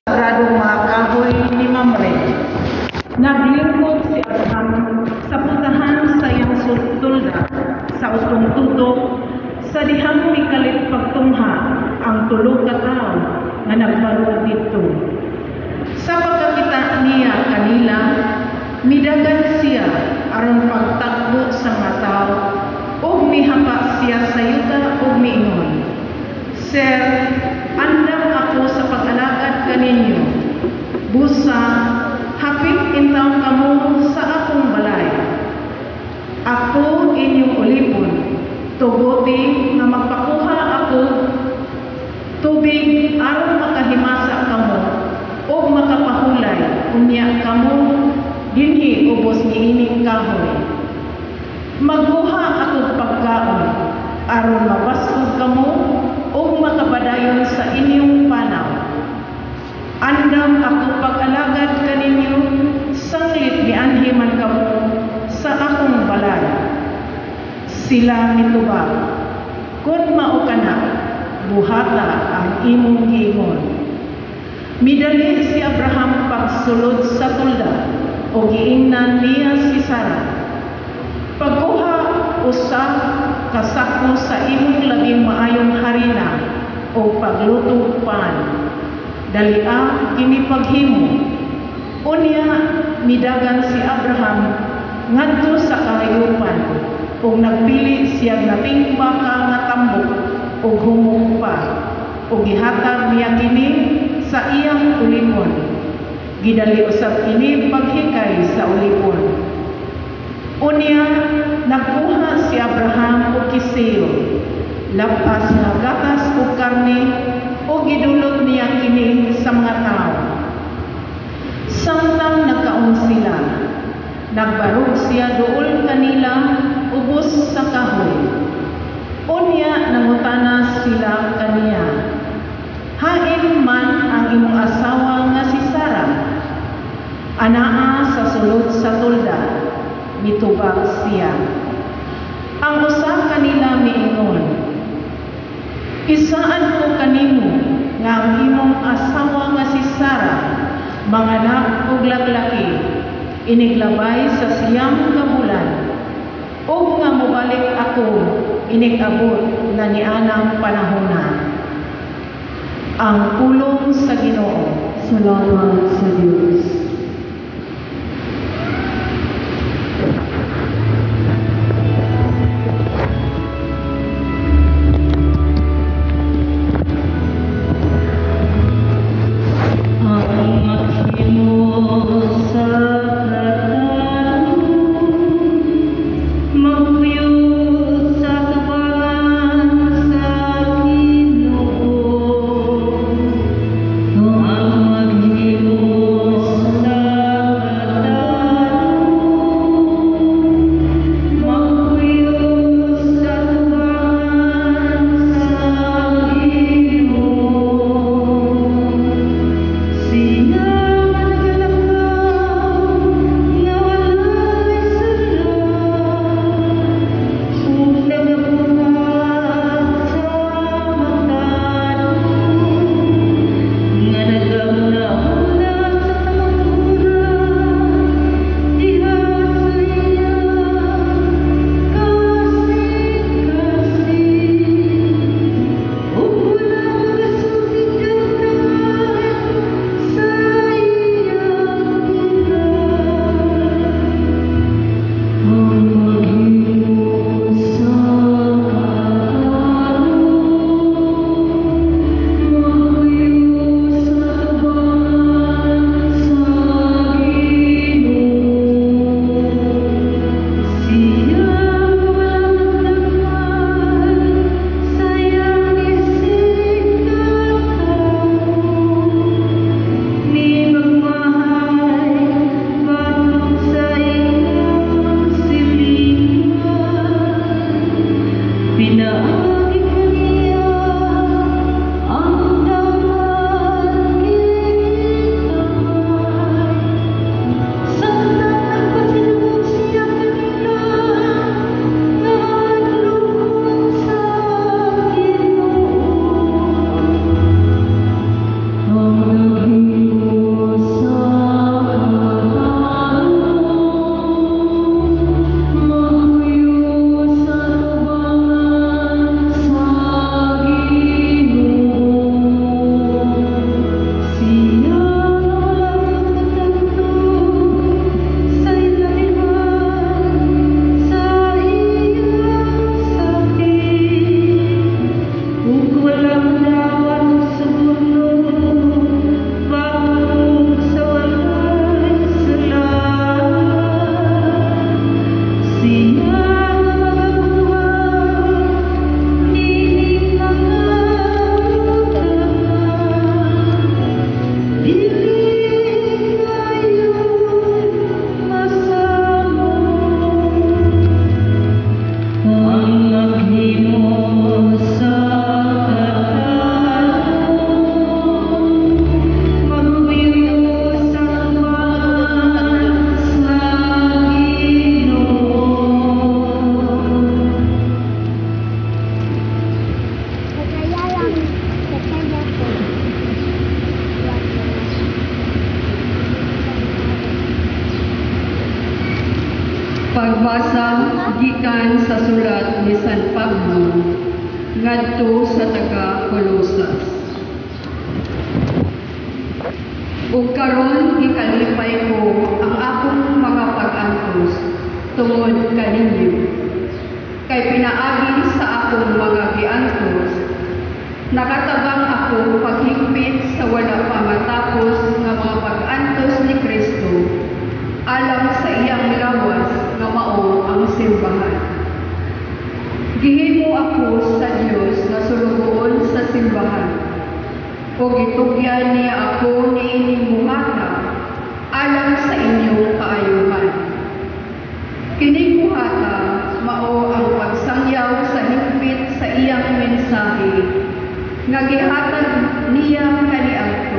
Sagradong mga kahoy ni Mamre. Naglingkod si Abraham sa putahan sa iyang tulda sa utong tutok sa dihang mikalit pagtungha ang tulog ka tao nga nagbaro dito. Sa pagkakita niya kanila, midagan siya aron pagtakbo sa mga tao o mihapa siya sa yuta o miingon. Sir, andam ako sa pag-alagad kaninyo. Busa, hapit intaw kamo sa akong balay. Ako inyong ulipon. Tuguti nga magpakuha ako tubig aron makahimasa kamo o makapahulay unya kamo dinhi ubos niining kahoy. Magkuha ako pagkaon aron mabasog kamo o makapadayon sa inyong panaw. Andam ako pag-alagad kaninyo sanglit ni anhi man kamo sa akong balay. Sila mitubag, kun mao kana, buhata ang imong giingon. Midali si Abraham pagsulod sa tulda o giingnan niya si Sarah. Pagkuha usab kasako sa imong labing maayong harina o pagluto pan. Dalia kini paghimo. Unya midagan si Abraham ngadto sa kahayupan o nagpili siya nating baka nga tambok o humong pa o gihatag niya kini sa iyang ulipon. Gidali usab kini paghikay sa ulipon. Unya nagkuha si Abraham o kiseo, lapas nga gatas o karne o gidulot niya kini sa mga tao. Samtang nagkaon sila, nagbarog siya dool kanila ubos sa kahoy. Unya nangutana sila kaniya, hain man ang imong asawa nga si Sarah? Anaa sa sulod sa tulda, mitubag siya. Ang usa kanila miingon, isaan ko kanimo nga ang imong asawa nga si Sarah manganak og laglaki iniglabay sa siyam ka bulan ug nga mobalik ako inigabot na nianang panahona. Ang pulong sa Ginoo. Salamat sa Diyos. Ang maghimo Pagbasa gikan sa sulat ni San Pablo ngadto sa taga Colosas. Ug karon gikalipay ko ang akong mga pag-antos tungod kaninyo. Kay pinaagi sa akong mga giantos, nakatabang ako paghigpit sa wala pa matapos nga mga pag-antos ni Kristo alang sa iyang lawas nga mao ang simbahan. Gihimo ako sa Dios nga sulugoon sa simbahan, o gitugyan niya ako niining buhata alang sa inyong kaayuhan. Kining buhata mao ang pagsangyaw sa higpit sa iyang mensahe nga gihatag niya kaniadto.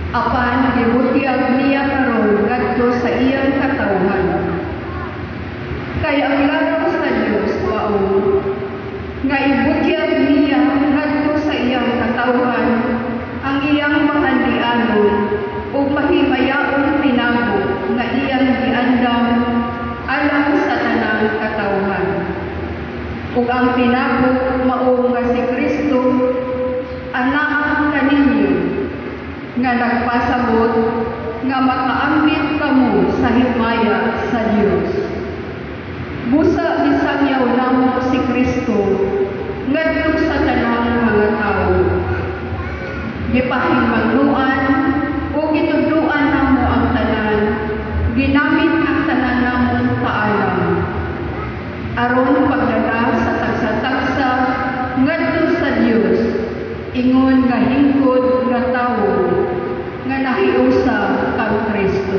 Apan gibutyag niya karon ngadto sa iyang katawhan. Kay ang laraw sa Dios mao nga ibutyag niya ngadto sa iyang katawhan ang iyang mahandianon ug mahimayaon tinago nga iyang giandam alang sa tanang katawhan. Ug ang tinago mao nga si Kristo anak kaninyo nga nagpasabot nga makaambit kamo sa himaya sa Dios. Busa gisangyaw namo si Kristo ngadto sa tanang mga tao. Gipahimangnuan o gitudluan namo ang tanan, ginamit ang tanan namong kaalam. Aron pagdala sa tagsa-tagsa ngadto sa Dios, ingon nga hingkod nga tawo nga nahiusa kang Kristo.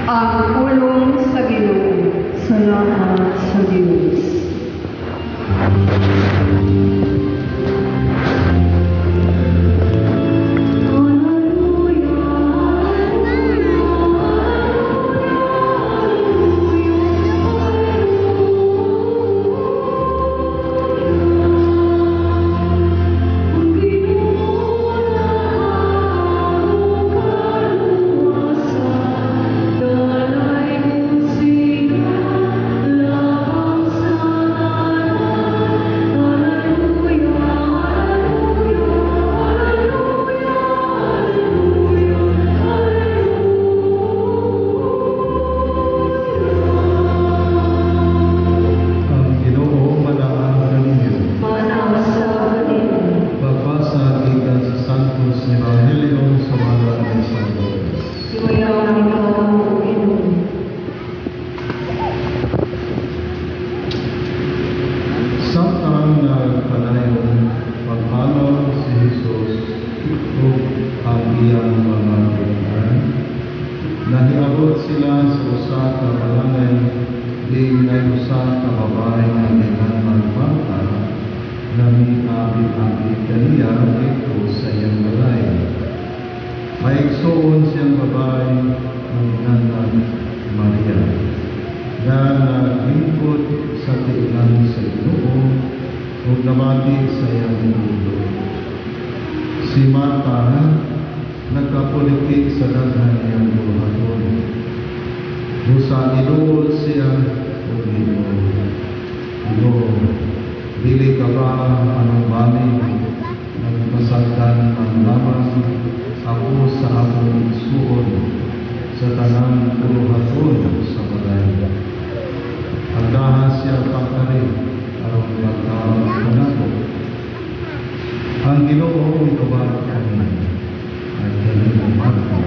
Ang pulong sa Ginoo. Salamat sa Diyos. Nahiabot sila sa usa ka balangay, di na usa ka babae nga ginang bata na miabit-abit kaniya dito sa iyang balay. Maigsoon siyang babae ng ginang Maria na naglingkod sa tiilan sa Ginoo o namati sa iyang mundo. Si Marta nagkapolitik sa daghan niyang buhaton. Busa iluod siya o Ginoo, dili ka ba anong bani nagpasagdan ang lamang ako sa akong igsuon sa tanang buhaton sa balay. Agdahan siya pagkari aron magkaroon kanako. Ang Ginoo mitubag kanina ay galing Marta.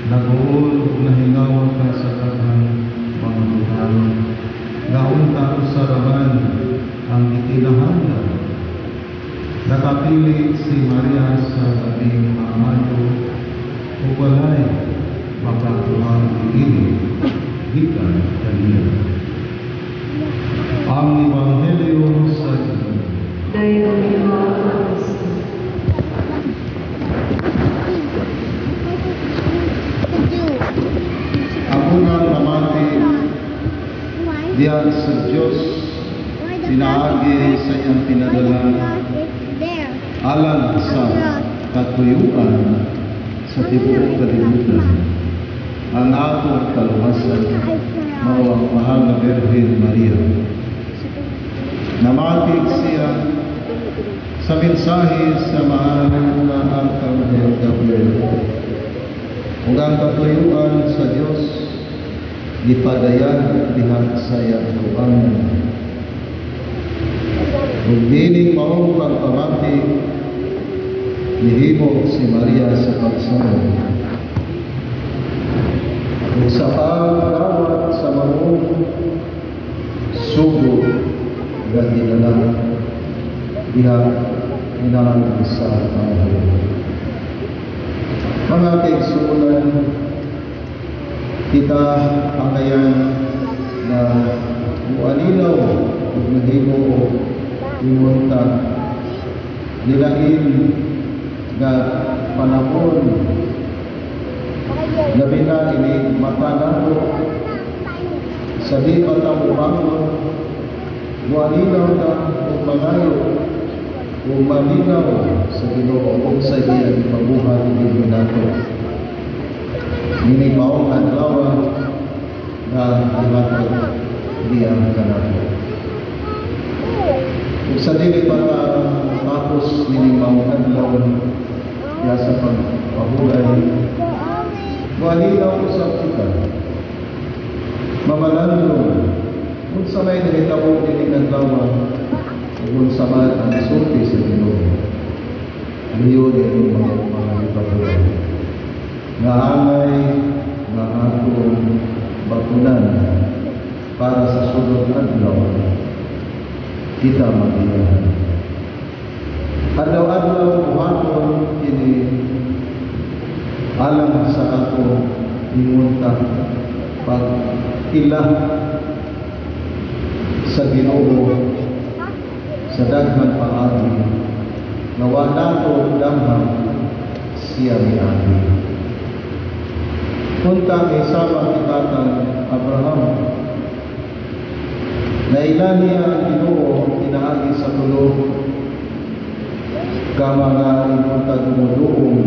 Nag-uol ug nahingawan ka sa daghang mga buhaton. Naunta usaraman ang itinahanglan. Nakapili si Maria sa labing amado o walay makakuhang iini gikan kaniya. Ang Ebanghelyo sa Ginoo. Dayon mga Kristo. Ako nga namati diyan sa Diyos, pinaagi sa iyang pinadala alang sa katuyuan sa tibuok kalibutan. Ang ato Birhen Maria. Namatig siya sa mensahe sa mahal na Arkanghel Gabriel. Ug ang katuyuan sa Dios gipadayan diha sa iyang tubangan. Ug dining maong pagpamati nihimo si Maria sa pagsunod. Ug sa pagdawat sa maong sugo nga ginala diha inahan sa Panginoon. Mga kaigsuunan, kita pangayan na mualinaw ug nahimo imunta nilain nga panahon labi na ini mata nato sa di patamubangon mualinaw na ug mangayo ug malinaw sa Ginoo ug sa iyang pabuhat dinhi nato. Nini maong adlaw nga ihatag diyan kanato. Ug sa dili pa tapos nini maong adlaw ya sa pagpahulay malinaw sa kita mamalandong kung sa may nilitawag din adlaw kung sa ang sulti sa Ginoo. Iyon yung mga ipagulay. Nga angay, nga atong bakunan para sa sunod adlaw kita magiyahan. Adlaw-adlaw buhaton ini alam sa ato imunta pag ilah sa Ginoo sa daghang paagi nga wala to damhang siya miagi. Punta kay sama kitatan Abraham na ilan niya ang Ginoo inaagi sa tulog ka mga imunta dumuduong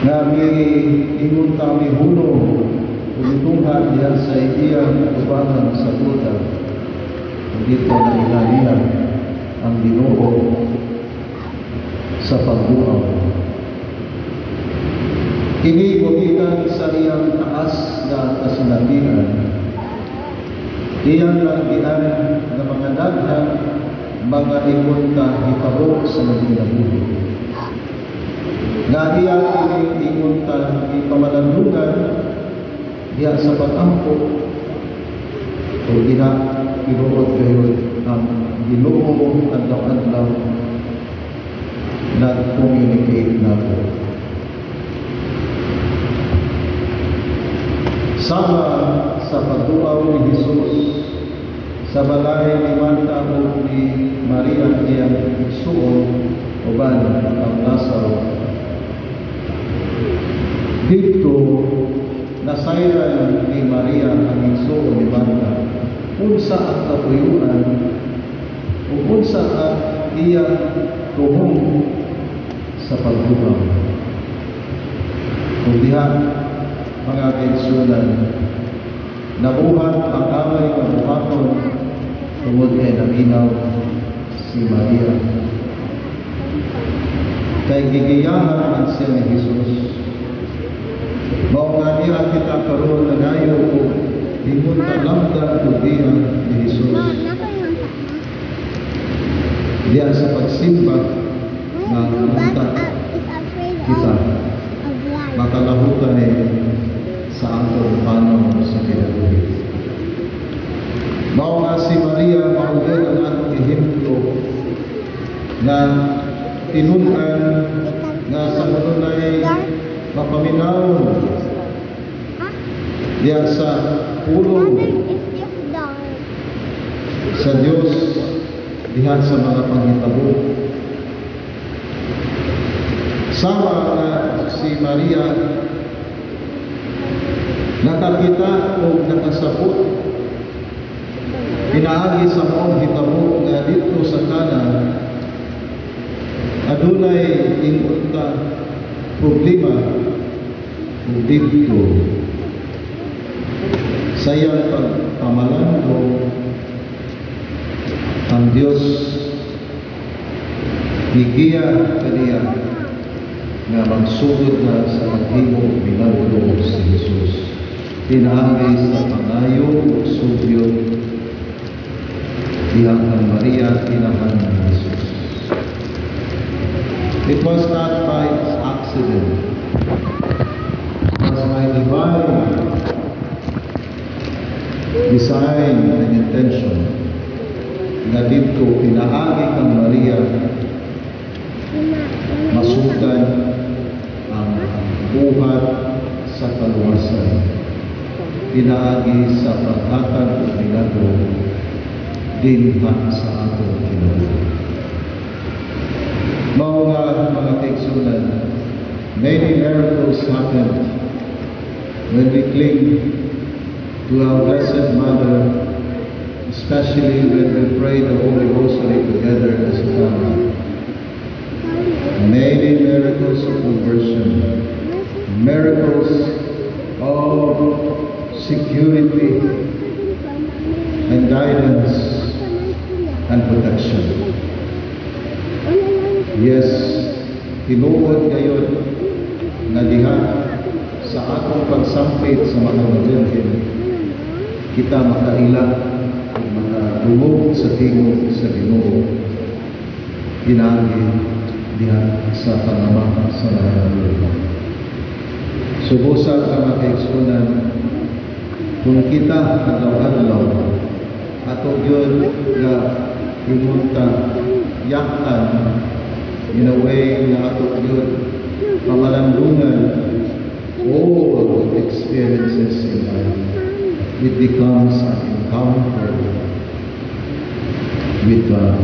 nga may imunta may hulong umutunghan diyan sa iyang ubangan sa buta. Dito na inalihan ang Ginoo sa pagbuhaw. Kini bukitan sa iyang taas na kasinatian. Iyang lagian na mga daghang mga imunta hitabo sa naginabuhi. Nga iyang imunta ipamalandungan diya sa pag-ampo o inuot kayo ang Ginoo adlaw-adlaw nag-communicate na po. Sama sa pagduaw ni Jesus sa balay ni Marta o ni Maria iyang igsuon uban ang Lazaro. Dito nasayran ni Maria ang igsuon ni Marta unsa ang katuyuan o unsa ang iyang tuhong sa pagbuhaw. Kung diha, mga kaigsuunan, nabuhat ang amay kabuhaton tungod kay naminaw si Maria. Kay gigiyahan siya ni Jesus. Mao nga niya kita karon nagayo ko imunta lamda o diya ni Jesus. Diya sa pagsimba na imunta kita makalahutan sa atong panon sa kinabuhi. Mao nga si Maria mao ang atong ehemplo na tinunan nga sa kanunay mapaminawon diya sa pulong sa Dios diha sa mga panghitabo. Sama na si Maria nakakita o nakasabot pinaagi sa maong hitabo nga dito sa kanan adunay ingunta problema o dito Sa iyang pagpamalando, ang Diyos bigyan kaniya nga magsugod na sa maghimo milagro si Jesus. Tinaagi sa pangayo ug sugyo dihang ang Maria tinahan ni Jesus. It was not by accident. It was by divine design and intention na dito pinaagi kang Maria masudan ang buhat sa kaluwasan. Pinaagi sa paghatag ng milagro dinha sa atong kinabuhi. Mao nga mga kaigsunan, many miracles happened when we cling to our Blessed Mother, especially when we pray the Holy Rosary together as a family. Many miracles of conversion, miracles of security and guidance and protection. Yes, tinuod ngayon na diha sa atong pagsampit sa mga Virgin, kita makaila at makadungog sa tingog sa Ginoo. Pinagi diha sa panamaka sa mga Virgin. Subusag ang kaigsunan kung kita adlaw-adlaw ato gyud nga imunta yakan in a way na ato gyud pamalandungan all experiences in life. It becomes an encounter with God.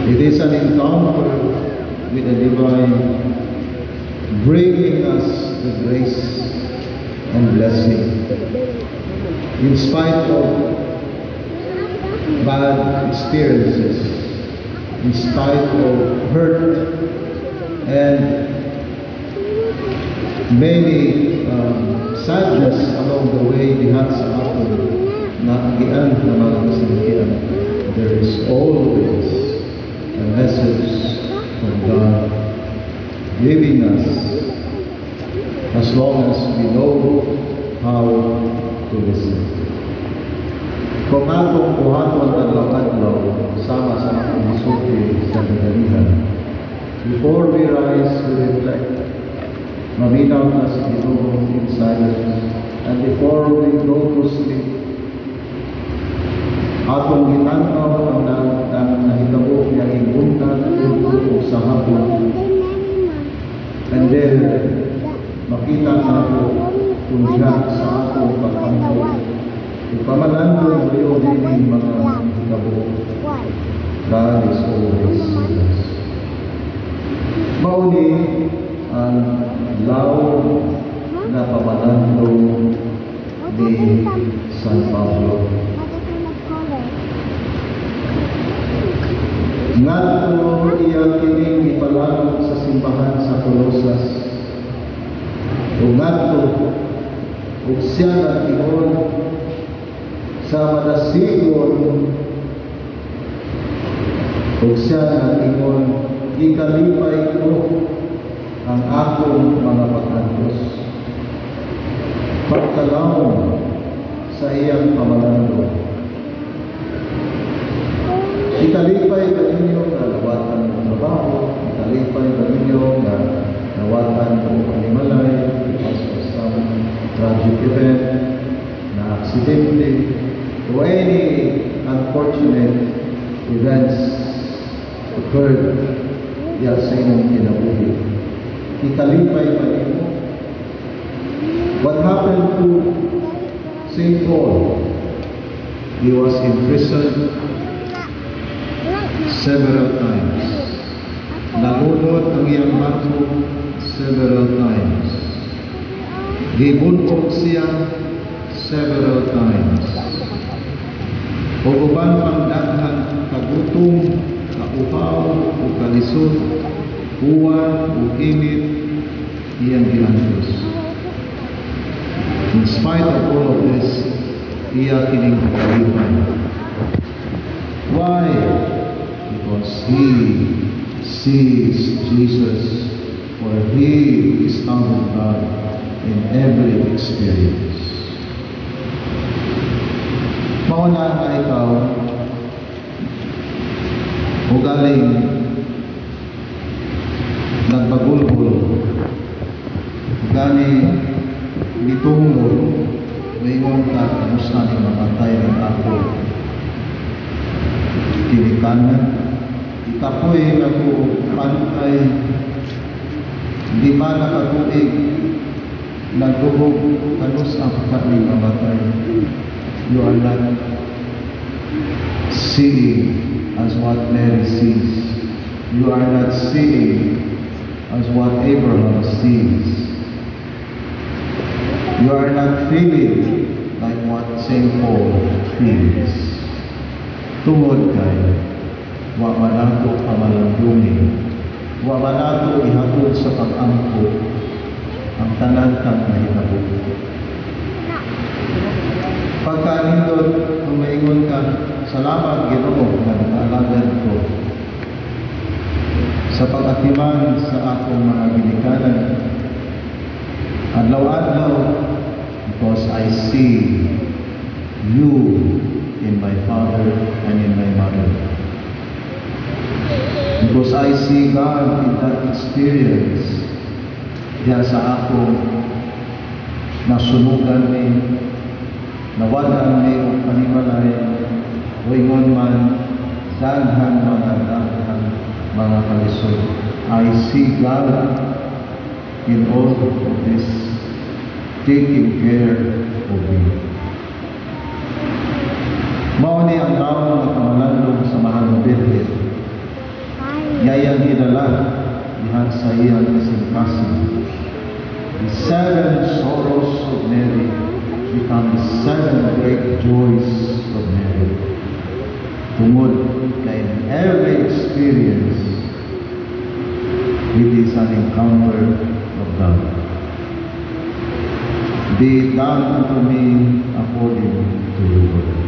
It is an encounter with the divine, bringing us the grace and blessing. In spite of bad experiences, in spite of hurt and many sadness along the way diha sa aton naagian na mga kasalukian, there is always a message from God giving us, as long as we know how to listen. Kung atong buhaton adlaw-adlaw sama sa atong isuti sa kadalihan, before we rise, we reflect. Maminaw na sa Ginoo in silence, and before we go to sleep, atong gitanaw ang nahitabo niya ibuntag o sa hapon, and then makita nato kung siya sa atong pagkampo pamalandong ngayon din mga hitabo. God is always with us. Mauni ang law na pamalandong ni San Pablo. Ngadto iya kining ipalalong sa simbahan sa Colosas. Ug ngadto ug siya nag-ingon sa madasigon ug siya nag-ingon, ikalipay ko ang akong mga pag-antos. Pagkalawon sa iyang pamalandong. Ikalipay ka ninyo na nawatan ng trabaho, ikalipay ka ninyo na nawatan ng animalay, because of some tragic event, na aksidente, o any unfortunate events occurred diya sa inyong kinabuhi. Ikalipay pa ninyo. What happened to St. Paul? He was imprisoned several times. Nalunod ang iyang barko several times. Gibuntog siya several times. O uban pang daghan kagutom, kauhaw, o kalisod, uwan, o init, iyang gilantos. In spite of all of this, iya kining kagalitan. Why? Because he sees Jesus, for he is found with God in every experience. Mauna nga ikaw, ugaling nagbagulgol, gani bitungol, mayroon ka kamusta ni mamatay ng ako. Kinikanan, ikapoy na ko pantay, di ba nakatuig, nagubog, kanus ang kami mamatay. You are not seeing as what Mary sees. You are not seeing as what Abraham sees. You are not feeling like what St. Paul feels. Tungod kay, wa manato kamalandungin, wa manato ihatod sa pag-angko ang tanan kang mahitabo. Pagkanindot, kung maingon ka, salamat Ginoo na nag-alagad ko sa pag-atiman sa akong mga ginikanan. Adlaw-adlaw, because I see you in my father and in my mother. Because I see God in that experience, diya sa akong nasunugan ni, nawadan ni o panimalay, wingon man, daghan mga kalisod. I see God in all of this, taking care of you. Mao ni ang taong na kamalandong sa mahal na Birhen. Yayang hinala, dihan sa iyang kasing-kasing. The 7 sorrows of Mary become the 7 great joys of Mary. Tungod kay every experience, it is an encounter of God. Be it done unto me according to your word.